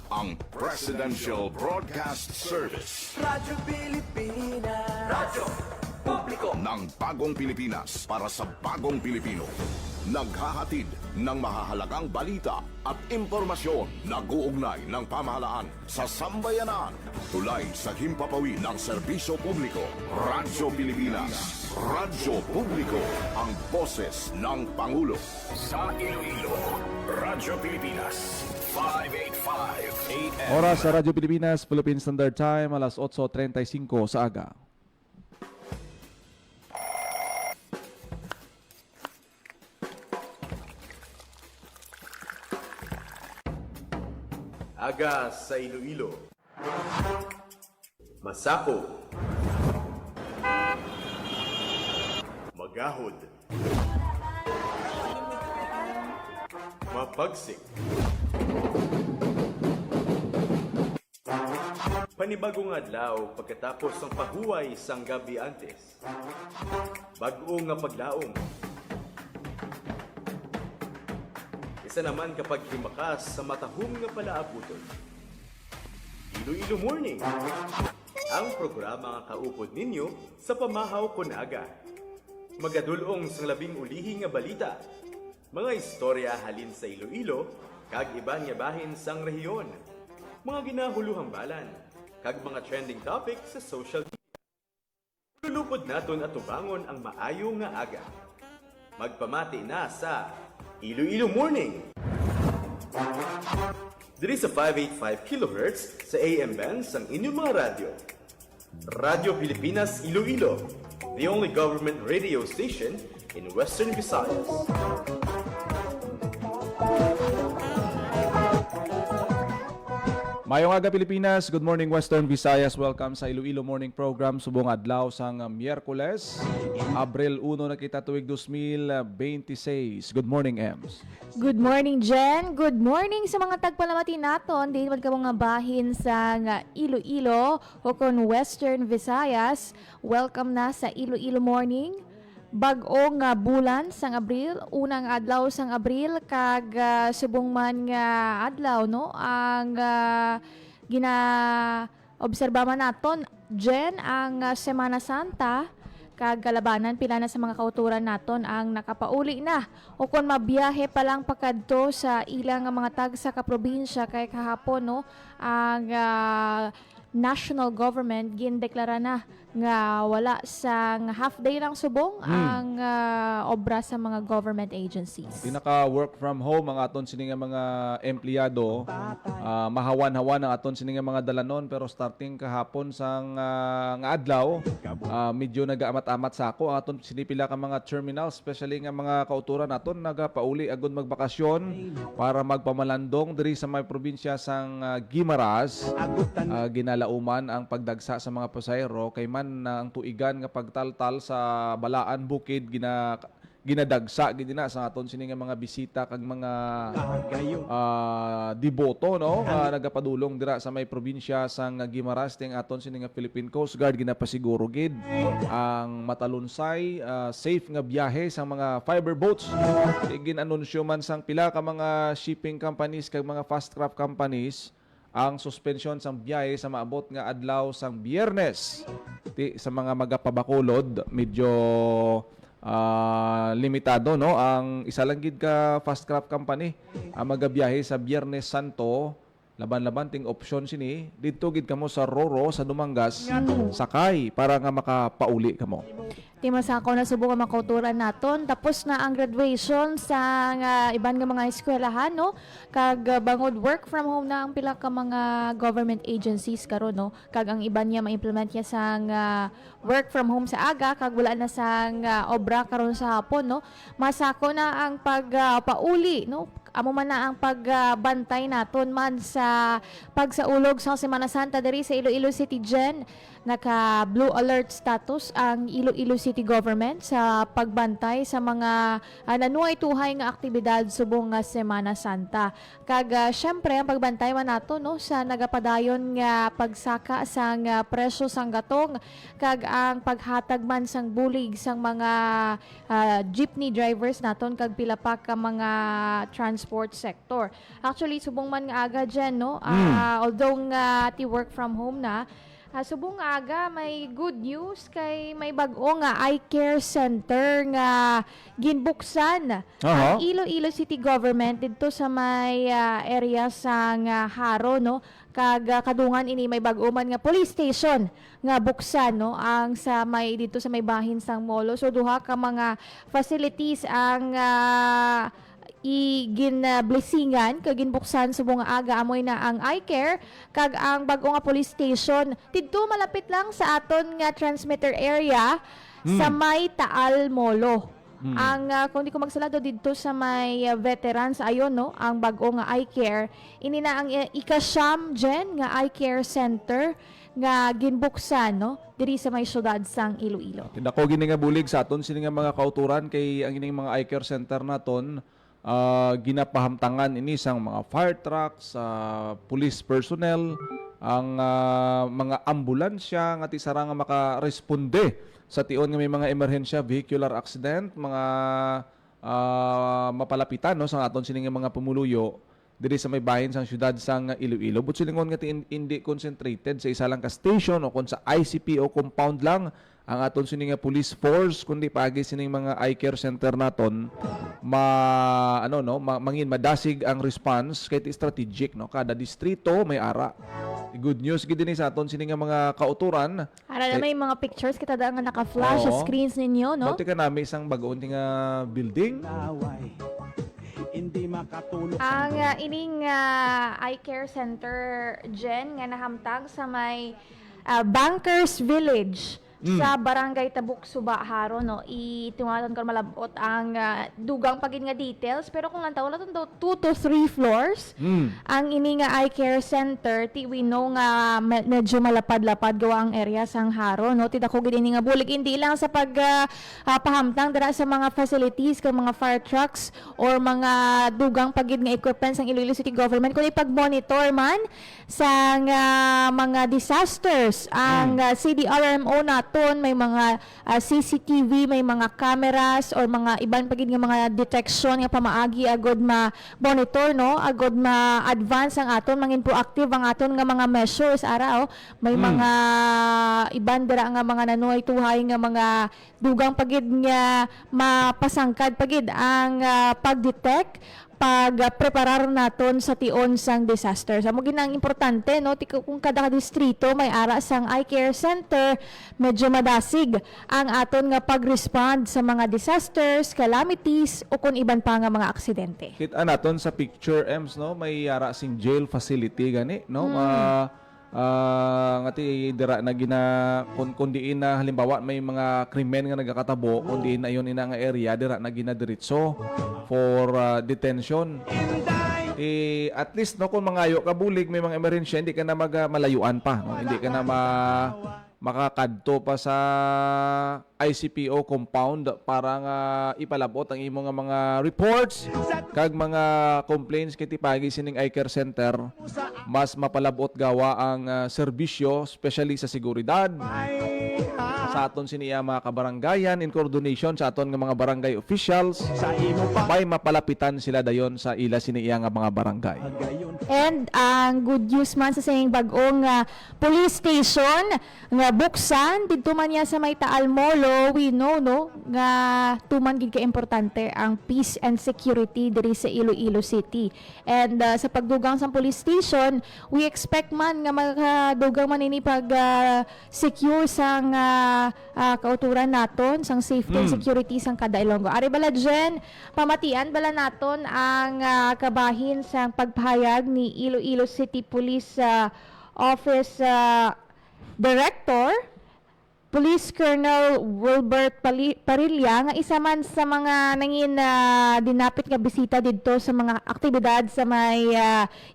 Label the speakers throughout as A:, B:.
A: ang Presidential Broadcast Service.
B: Radyo Pilipinas. Radyo Publiko
A: Ng bagong Pilipinas para sa bagong Pilipino. Naghahatid ng mahahalagang balita at impormasyon na guugnay ng pamahalaan sa sambayanan. Tulay sa himpapawid ng serbisyo publiko. Radyo Pilipinas. Radyo Publiko. Ang boses ng Pangulo. Sa Iloilo, Radyo Pilipinas. 585 AM.
C: Oras sa Radyo Pilipinas, Philippine Standard Time, alas 8:35 sa aga.
D: Aga sa Iloilo. Masako. Magahod. Mapagsik. Panibagong adlaw pagkatapos ng pahuway sang gabi antes. Bag-o nga paglaom. Isa naman kapag himakas sa matahong nga palaabuton. Iloilo Morning, ang programa nga kaupod ninyo sa pamahaw kon aga. Magadulong sang labing ulihi nga balita, mga istorya halin sa Iloilo, kag iban nga bahin sang rehiyon, mga ginahuluhang balan, kag mga trending topic sa social media. Lulupod naton at tubangon ang maayo nga aga. Magpamati na sa Iloilo Morning. Diri sa 585 kHz sa AM bands ang inyong mga radyo. Radyo Pilipinas Iloilo, the only government radio station in Western Visayas.
C: Mayong aga Pilipinas, good morning Western Visayas. Welcome sa Iloilo Morning Program. Subong adlaw sang Miyerkules, Abril 1 na kita tuig 2026. Good morning, Ems.
E: Good morning, Jen. Good morning sa mga tagpalamati naton. Di man ka mga bahin sa Iloilo o kon Western Visayas. Welcome na sa Iloilo Morning. Bag-o nga bulan sang Abril, unang adlaw sang Abril kag subong man nga adlaw no ang gina-obserba man naton Jen ang Semana Santa kag kalabanan pila na sa mga kauturan naton ang nakapauli na o kon mabiyahe pa lang pakadto sa ilang mga tag sa kaprobinsya kay kahapon no ang national government gindeklara na nga wala sang half day lang subong ang obra sa mga government agencies.
C: Pinaka work from home ang aton sini nga mga empleyado, mahawan-hawan ang aton sini nga mga dalanon, pero starting kahapon sang nga adlaw, medyo nagaamat-amat sa ako ang aton sini pila ka mga terminal, especially nga mga kauturan naton nagapauli agud magbakasyon para magpamalandong diri sa may probinsya sang Guimaras. Ginalauman ang pagdagsa sa mga pasahero kay man na ang tuigan nga pagtaltal sa Balaan Bukid ginadagsa gid na sa aton sini nga mga bisita kag mga deboto no nagapadulong dira sa may probinsya sang Guimaras ting aton sini nga Philippine Coast Guard ginapasiguro gid ang matalunsay safe nga biyahe sa mga fiber boats. Ginanunsyo man sang pila ka mga shipping companies kag mga fast craft companies ang suspension sang biyahe sa maabot nga adlaw sang Biyernes. Sa mga magapabakulod, medyo limitado no ang isa lang gid ka fast craft company ang magabiyahe sa Biyernes Santo. Laban-laban ting option sini didto gid kamo sa Roro sa Dumangas sakay para nga makapauli kamo.
E: Timasako na subong ang makauturan naton. Tapos na ang graduation sa iban nga mga eskwelahan no. Kag bangod work from home na ang pila ka mga government agencies karon no. Kag ang iban niya ma-implement niya sang work from home sa aga kag wala na sang obra karon sa hapon no. Masako na ang pagpauli no. Amo man na ang pagbantay naton man sa pagsaulog sa Semana Santa diri sa Iloilo City Gen. Naka blue alert status ang Iloilo City Government sa pagbantay sa mga nanuay-tuhay nga aktibidad subong nga Semana Santa. Kag syempre ang pagbantay man nato no sa nagapadayon nga pagsaka sang presyo sang gatong kag ang paghatag man sang bulig sang mga jeepney drivers naton kag pila pa ka mga transport sports sector. Actually, subong man nga aga dyan, no? Although nga ti work from home na, subong nga aga may good news kay may bag-o nga eye care center nga ginbuksan ang Iloilo City Government dito sa may area sa nga Haro, no? Kadungan ini may bag-o man nga police station nga buksan, no, ang sa may dito sa may bahin sang Molo. So duha ka mga facilities ang blessingan kag ginbuksan subong nga aga amoy na ang eye care kag ang bag-o nga police station didto malapit lang sa aton nga transmitter area sa may Taal Molo. Ang kung di ko magsalado dito sa may veterans ayon, no, ang bag-o nga eye care ini na ang ikasyam gen nga eye care center nga ginbuksan, no, diri sa may syudad sang Iloilo.
C: Tinako gini nga bulig sa aton sini nga mga kauturan kay ang ining mga eye care center naton ginapahamtangan ini sang mga fire trucks, police personnel, ang mga ambulansya nga tisara nga makaresponde sa tion nga may mga emerhensya, vehicular accident, mga mapalapitan, no, sa aton sini nga mga pumuluyo diri sa may bahin sang syudad sang Iloilo. But silingon nga hindi concentrated sa isa lang ka station o kung sa ICPO compound lang ang aton sini nga police force, kundi paagi sining mga eye care center naton mangin madasig ang response kahit strategic, no, kada distrito may ara. Good news gid dinhi sa aton sini nga mga kauturan.
E: Ara na may mga pictures kita da nga naka-flash sa screens ninyo, no?
C: Buti ka nami isang bag-on nga building.
B: Hindi makatulog.
E: Ang ining eye care center Jen nga nahamtag sa may Bankers Village sa Barangay Tabuk Suba, Haro, no. Itungaton ko malabot ang dugang pagin nga details pero kung lantaw wala daw 2 to 3 floors ang ini nga eye care center ti we know nga medyo malapad-lapad gawa ang area sang Haro, no. Ti dako gid ini nga bulig hindi lang sa pahamtang dira sa mga facilities kag mga fire trucks or mga dugang pagid nga equipment sang Iloilo City Government kundi pag-monitor man sang mga disasters ang CDRMO naton may mga CCTV, may mga cameras or mga iban pagid nga mga detection nga pamaagi agod ma-monitor, no, agod ma-advance ang aton mangin proactive ang aton nga mga measures ara, may mga iban dira nga mga nanoy tuhay nga mga dugang pagid nga mapasangkad pagid ang pag-detect pag-preparar naton sa tion sang disaster. Sa mo ginang importante, no, kung kada distrito may ara sang eye care center, medyo madasig ang aton nga pag-respond sa mga disasters, calamities o kung iban pa nga mga aksidente.
C: Kita naton sa picture Ems, no, may ara sing jail facility gani, no. Ngati dira na gina kun diin na halimbawa may mga krimen nga nagakatabo kun diin na yon ina nga area dira na gina diretso for detention. At least, no, kung mangayo ka bulig may mga emerhensya hindi ka na malayuan pa, no? Hindi ka na makakadto pa sa ICPO compound para nga ipalabot ang imo nga mga reports kag mga complaints kiti pagi sining eye care center mas mapalabot gawa ang serbisyo especially sa seguridad sa aton siniya mga kabaranggayan in coordination sa aton nga mga barangay officials may mapalapitan sila dayon sa ila siniya nga mga barangay.
E: And ang good news man sa saying bag-ong police station nga buksan didto man niya sa may Taal Molo, we know, no, nga tuman gid ka importante ang peace and security diri sa Iloilo City. And sa pagdugang sa police station, we expect man nga makadugang man ini pag secure sang kauturan naton sang safety and security sang kada Ilonggo. Ari bala Jen, pamatian bala naton ang kabahin sang pagpahayag ni Iloilo City Police Office Director Police Colonel Wilbert Parilla nga isa man sa mga nangin dinapit nga bisita didto sa mga aktibidad sa may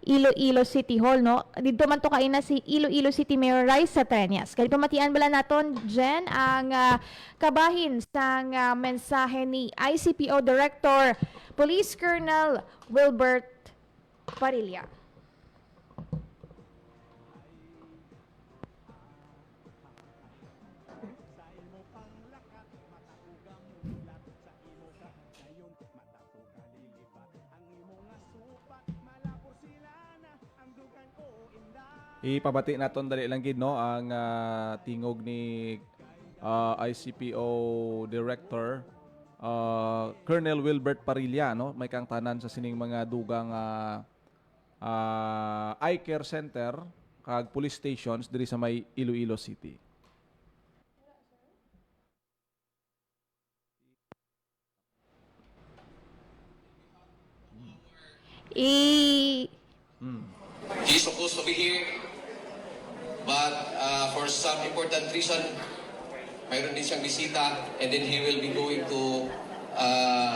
E: Iloilo City Hall, no. Didto man to kaina si Iloilo City Mayor Raisa Treñas. Kay pamatian bala naton Jen ang kabahin sang mensahe ni ICPO Director Police Colonel Wilbert Parilla.
C: Ipabati naton dali lang gid no ang tingog ni ICPO Director Colonel Wilbert Parilla no, may kang tanan sa sining mga dugang eye care center kag police stations diri sa may Iloilo City.
F: He's supposed to be here, but for some important reason, mayroon din siyang bisita, and then he will be going to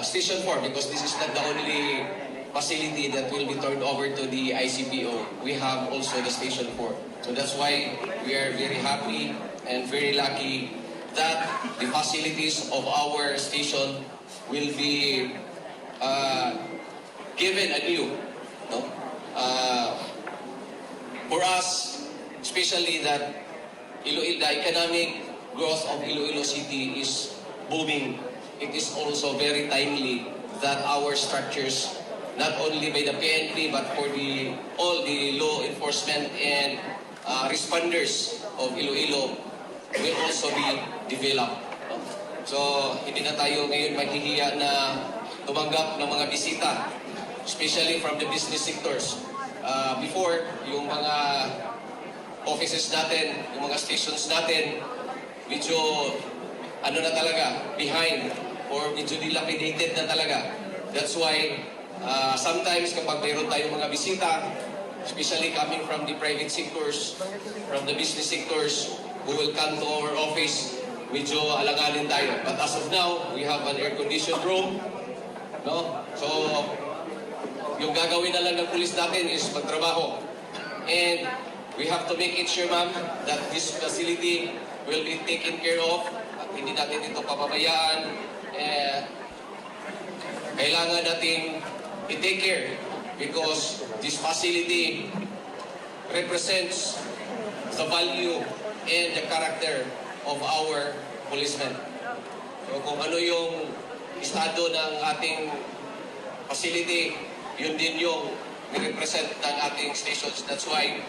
F: Station 4 because this is not the only facility that will be turned over to the ICPO. We have also the Station 4. So that's why we are very happy and very lucky that the facilities of our station will be given anew. No? For us, especially that the economic growth of Iloilo City is booming. It is also very timely that our structures, not only by the PNP but for all the law enforcement and responders of Iloilo will also be developed. No? So, hindi na tayo ngayon maghihiya na tumanggap ng mga bisita, especially from the business sectors. Before, yung mga offices natin, yung mga stations natin, medyo ano na talaga, behind or medyo dilapidated na talaga. That's why sometimes kapag mayroon tayong mga bisita, especially coming from the private sectors, from the business sectors who will come to our office, medyo alanganin tayo. But as of now, we have an air-conditioned room. No? So, yung gagawin na lang ng pulis natin is magtrabaho. And we have to make it sure, ma'am, that this facility will be taken care of. At hindi natin ito papabayaan. Kailangan natin i-take care because this facility represents the value and the character of our policemen. So kung ano yung estado ng ating facility, yun din yung nirepresent ng ating stations. That's why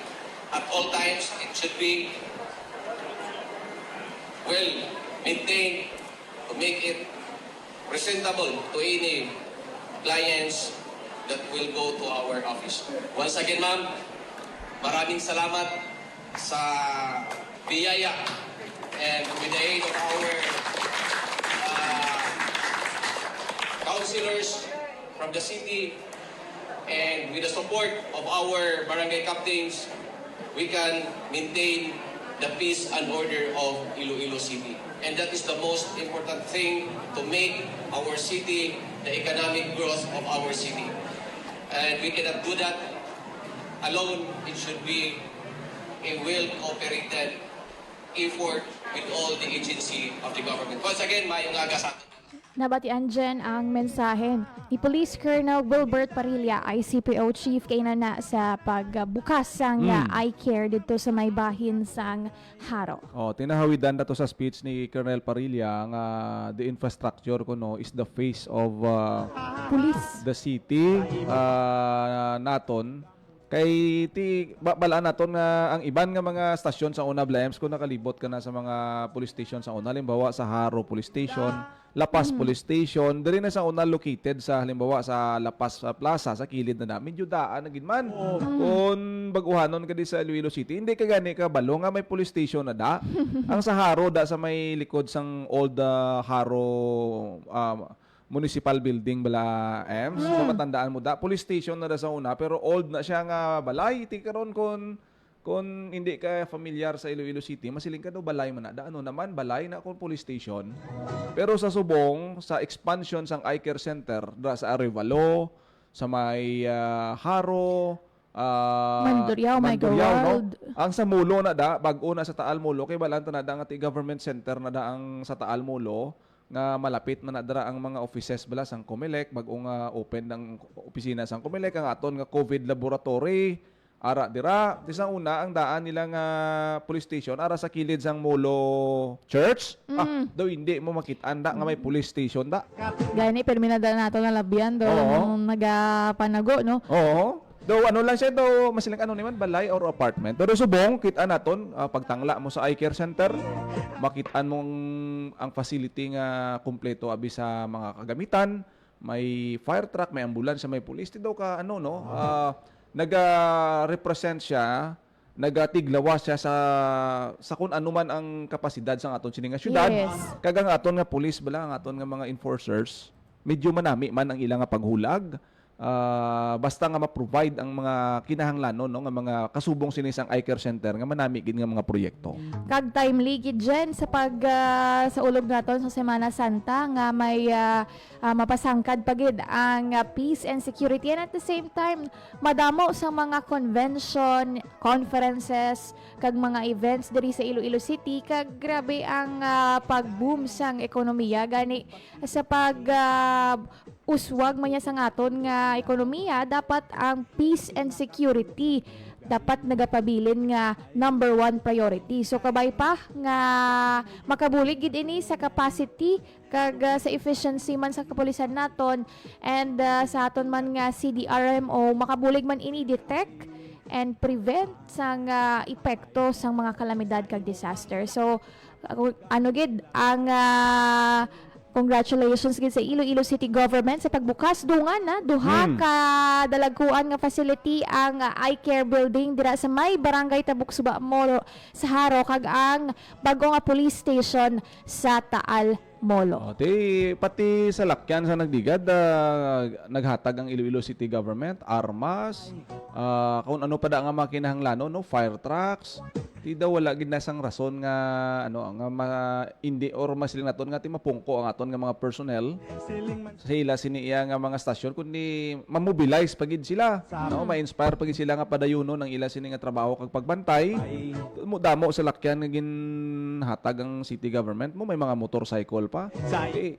F: at all times it should be well maintained to make it presentable to any clients that will go to our office. Once again, ma'am, maraming salamat sa biyaya and with the aid of our councilors from the city and with the support of our barangay captains, we can maintain the peace and order of Iloilo City. And that is the most important thing to make our city, the economic growth of our city. And we cannot do that alone. It should be a well-cooperated effort with all the agency of the government. Once again, mayong aga sa atin.
E: Nabatian dyan ang mensahe ni Police Colonel Wilbert Parilla, ICPO Chief, kay na sa pagbukas sang eye care dito sa may bahin sang Haro.
C: Tinahawidan na to sa speech ni Colonel Parilla nga the infrastructure kuno is the face of
E: Police.
C: the city naton. Kay balaan naton nga ang iban nga mga stasyon sa una Blames kung nakalibot ka na sa mga police station sa una, halimbawa sa Haro Police Station, Lapas Police Station, diri na sa una located sa halimbawa sa Lapas Plaza sa kilid na medyo daan na gid man. Kung baguhanon ka di sa Iloilo City, hindi ka gani ka balo nga may police station na da. Ang sa Haro da sa may likod sang old Haro municipal building bala EMS. Kung matandaan mo da, police station na da sa una pero old na siya nga balay. Iti karon kung hindi ka familiar sa Iloilo City, masiling ka daw balay man na. Da ano naman balay na kung police station. Pero sa Subong, sa expansion sang eye care center da sa Arevalo, sa may Haro,
E: Mandurriao, may
C: no?
E: World.
C: Ang sa Mulo na da, bag-o na sa Taal Mulo, kay balanta na da ang ati government center na da ang sa Taal Mulo, nga malapit na nadara ang mga offices bala sang Comelec, bag-o nga open ng opisina sang Comelec, ang aton nga COVID laboratory, ara dira. Di sa una, ang daan nila nga police station, ara sa kilid sang Molo Church. Daw hindi mo makitaan da nga may police station da.
E: Gani, perminada nato nga labyan doon
C: Oo.
E: nagapanago, no?
C: Oo. Though ano lang siya, though masilang ano naman, balay or apartment. Pero subong, kita naton, pagtangla mo sa eye care center, makitaan mong ang facility nga kumpleto abi sa mga kagamitan, may fire truck, may ambulansya, may police. Daw ka ano no, naga-represent siya, nagatiglawas siya sa kung ano man ang kapasidad sa aton sining nga syudad.
E: Yes.
C: Kagang aton nga police bala, ang aton nga mga enforcers, medyo manami man ang ilang nga paghulag. Basta nga ma-provide ang mga kinahanglanon no nga mga kasubong sinisang eye care center nga manami gid nga mga proyekto.
E: Kag timely gid dyan sa sa ulog naton sa Semana Santa nga may mapasangkad pagid ang peace and security, and at the same time madamo sa mga convention, conferences kag mga events diri sa Iloilo City. Kag grabe ang pag-boom sang ekonomiya gani sa uswag man niya sa ngaton nga ekonomiya. Dapat ang peace and security dapat nagapabilin nga number 1 priority. So kabay pa nga makabulig gid ini sa capacity kag sa efficiency man sa kapulisan naton, and sa aton man nga CDRMO makabulig man ini detect and prevent sang epekto sang mga kalamidad kag disaster. So ano gid ang congratulations gid sa Iloilo City Government sa pagbukas dungan na duha ka dalagkuan nga facility, ang eye care building dira sa may barangay Tabuk-Suba Molo sa Haro, kag ang bago nga police station sa Taal Molo.
C: Pati sa lakyan sa nagdigad, naghatag ang Iloilo City Government armas, kung ano pa da nga makinahanglanon no, fire trucks. Di daw wala gid nasang rason nga ano nga hindi or masiling naton nga ti mapungko ang aton nga mga personnel sa ila siniya nga mga stasyon, kundi mamobilize pagid sila no, ma-inspire pagid sila nga padayunon ang ila sini nga trabaho kag pagbantay. Damo sa lakyan nga ginhatag ang city government mo, may mga motorcycle pa.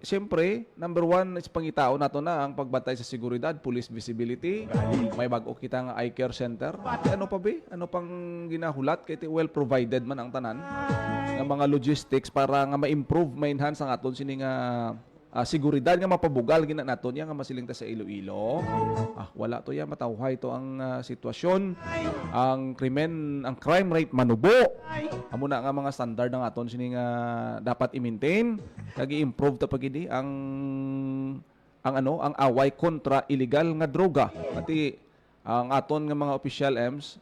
C: Siyempre, number 1 is pangitao nato na ang pagbantay sa seguridad, police visibility. May bag-o kita nga eye care center. Ano pa ba? Ano pang ginahulat kay well provided man ang tanan ng mga logistics para nga ma-improve, ma-enhance ang aton sini nga seguridad nga mapabugal gina naton ya nga masiling ta sa Iloilo. Wala to ya, matawhay to ang sitwasyon. Ang krimen, ang crime rate manubo. Amo na nga mga standard ng aton sini nga dapat i-maintain kag i-improve ta pagidi ang away kontra illegal nga droga. Pati ang aton nga mga official M's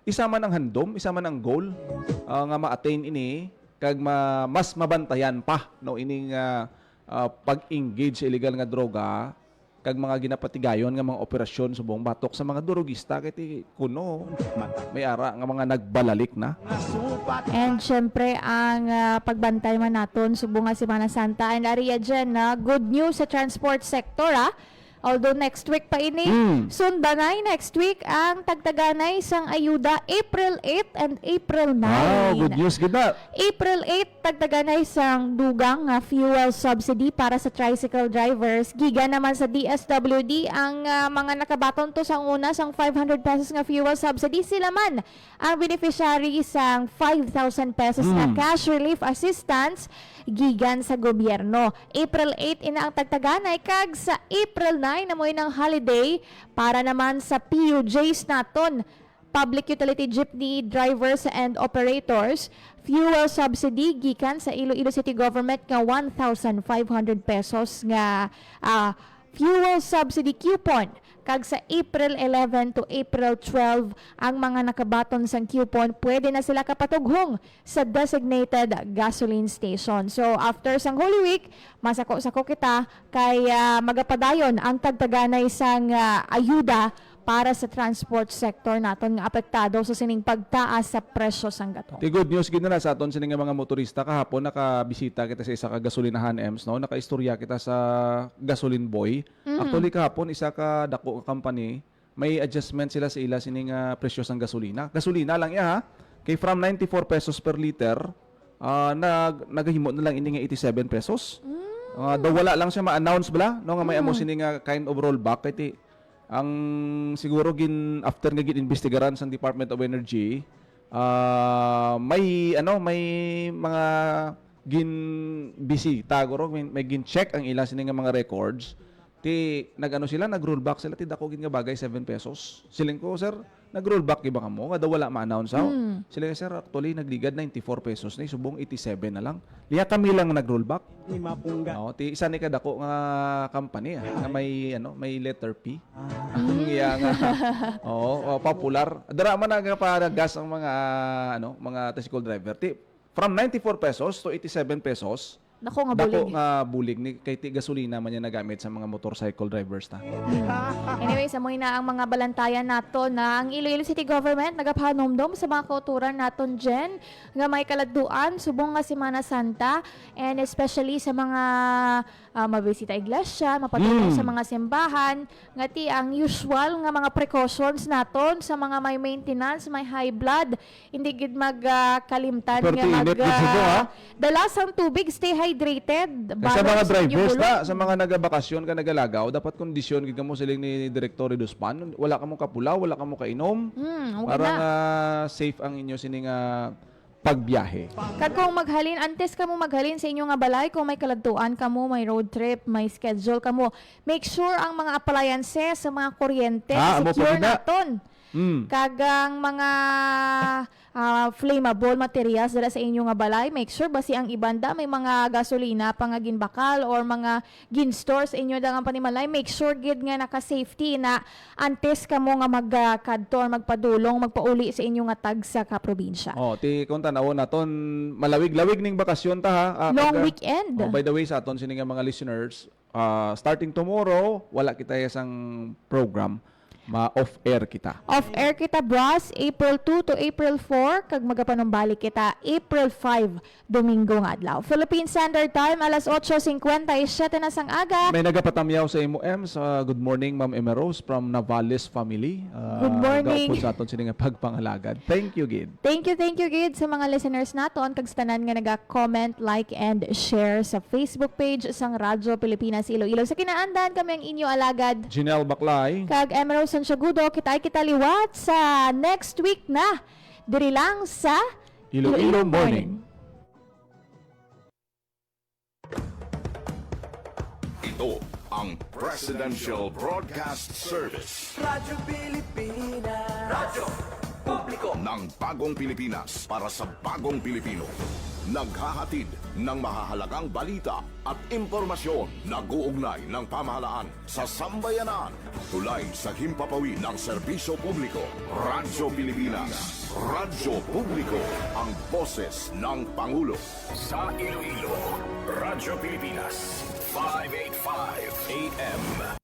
C: isa man ang handom, isa man ang goal nga ma-attain ini kag mas mabantayan pa no ining pag-engage sa illegal nga droga kag mga ginapatigayon nga mga operasyon sa buong batok sa mga drogista kay kuno may ara nga mga nagbalalik na.
E: And syempre ang pagbantay man naton subong nga Semana Santa, and ariya dyan na good news sa transport sector although next week pa ini, sundanay next week ang tagtaganay sang ayuda April 8 and April 9.
C: Good news gid na.
E: April 8 tagtaganay sang dugang nga fuel subsidy para sa tricycle drivers. Giga naman sa DSWD ang mga nakabaton to sang una sang 500 pesos nga fuel subsidy, sila man ang beneficiary sang 5,000 pesos na cash relief assistance gigan sa gobyerno. April 8 ina ang tagtaganay, kag sa April 9 namoy ng holiday para naman sa PUJs naton, Public Utility Jeepney Drivers and Operators, fuel subsidy gikan sa Iloilo City Government nga 1,500 pesos nga fuel subsidy coupon. Kag sa April 11 to April 12 ang mga nakabaton sang coupon pwede na sila kapatughong sa designated gasoline station. So after sang Holy Week, masako-sako kita kay magapadayon ang tagtaganay sang ayuda para sa transport sector naton nga apektado sa sining pagtaas sa presyo sang gatong.
C: Good news gid na sa aton sining mga motorista. Kahapon nakabisita kita sa isa ka gasolinahan Ems no, nakaistorya kita sa Gasoline Boy. Actually kahapon isa ka dako ka company, may adjustment sila sa ila sining presyo sang gasolina. Gasolina lang ya kay from 94 pesos per liter nagahimo na lang ini nga 87 pesos. Daw wala lang siya ma-announce bala no nga may amo sining kind of rollback kay ang siguro after nga investigaran sa Department of Energy, may mga bisita guro may check ang ila sining mga records Ti nagano sila, nag-rollback sila ti dako gid nga bagay 7 pesos. Siling ko, sir, nag-rollback giba kamo nga daw wala ma-announce aw. Sila sir, actually nagligad 94 pesos na subong 87 na lang. Liya kami lang nag-rollback. Oh, ti isa ni kadako nga company nga may letter P. Ang iya nga popular. Dara man nga para gas ang mga tricycle driver. Ti from 94 pesos to 87 pesos.
E: Dako nga
C: Dako
E: bulig.
C: nga bulig ni kay ti gasolina man niya nagamit sa mga motorcycle drivers ta.
E: Anyway, sa na ang mga balantayan nato na ang Iloilo City Government nagapahanomdom sa mga kauturan naton dyan nga may kaladuan subong nga Semana Santa and especially sa mga mabisita iglesia, mapatulong sa mga simbahan nga ti ang usual nga mga precautions naton sa mga may maintenance, may high blood, hindi gid magkalimtan
C: Pero
E: nga
C: ti init gid subo, ha?
E: dalas ang tubig, stay hydrated.
C: Kaya sa mga
E: balance ang
C: drivers
E: inyong
C: na,
E: bulong.
C: sa mga nagalagaw ka nagalagaw, dapat kondisyon gid mo siling ni Direktor Duspan, wala ka mo kapulaw, wala ka mo kainom.
E: Okay
C: Parang
E: na.
C: safe ang inyo sining pagbiyahe.
E: Kag kung maghalin, antes ka mo maghalin sa inyo nga balay, kung may kaladtuan ka mo, may road trip, may schedule ka mo, make sure ang mga appliances sa mga kuryente,
C: Amo
E: secure
C: pa gina.
E: naton. Kagang mga flammable materials dala sa inyo nga balay, make sure basi ang ibanda may mga gasolina pa nga ginbakal or mga ginstore sa inyo da nga panimalay, make sure gid nga naka-safety na antes ka mo nga magkadto or magpadulong, magpauli sa inyo nga tag sa kaprobinsya.
C: Oh, ti kung tanaw naton malawig-lawig ning bakasyon ta ha.
E: Long weekend.
C: Oh, by the way sa aton sini nga mga listeners, starting tomorrow wala kita isang program, ma-off-air kita.
E: Off-air kita, bros, April 2 to April 4, kag magapanumbalik kita, April 5, Domingo nga adlaw. Philippine Standard Time, alas 8:57 na sang aga.
C: May nagapatamyaw sa MOM sa good morning Ma'am Emerose from Navales family.
E: Good morning.
C: Gaupod sa aton sini nga pagpangalagad. Thank you, Gid.
E: Thank you, Gid, sa mga listeners naton, kag sa tanan nga naga-comment, like, and share sa Facebook page sang Radyo Pilipinas Iloilo. Sa kinaandan kami ang inyo alagad.
C: Janelle Baclay.
E: Kag Emerald Santiagudo, kita liwat sa next week na diri lang sa
C: Iloilo Morning.
A: Ito ang Presidential Broadcast Service
B: Radyo Pilipinas. Radyo Publiko.
A: ng Bagong Pilipinas para sa Bagong Pilipino. Naghahatid ng mahahalagang balita at impormasyon na guugnay ng pamahalaan sa sambayanan. Tulay sa himpapawid ng serbisyo publiko. Radyo Pilipinas. Radyo Publiko. Ang boses ng Pangulo. Sa Iloilo, Radyo Pilipinas. 585 AM.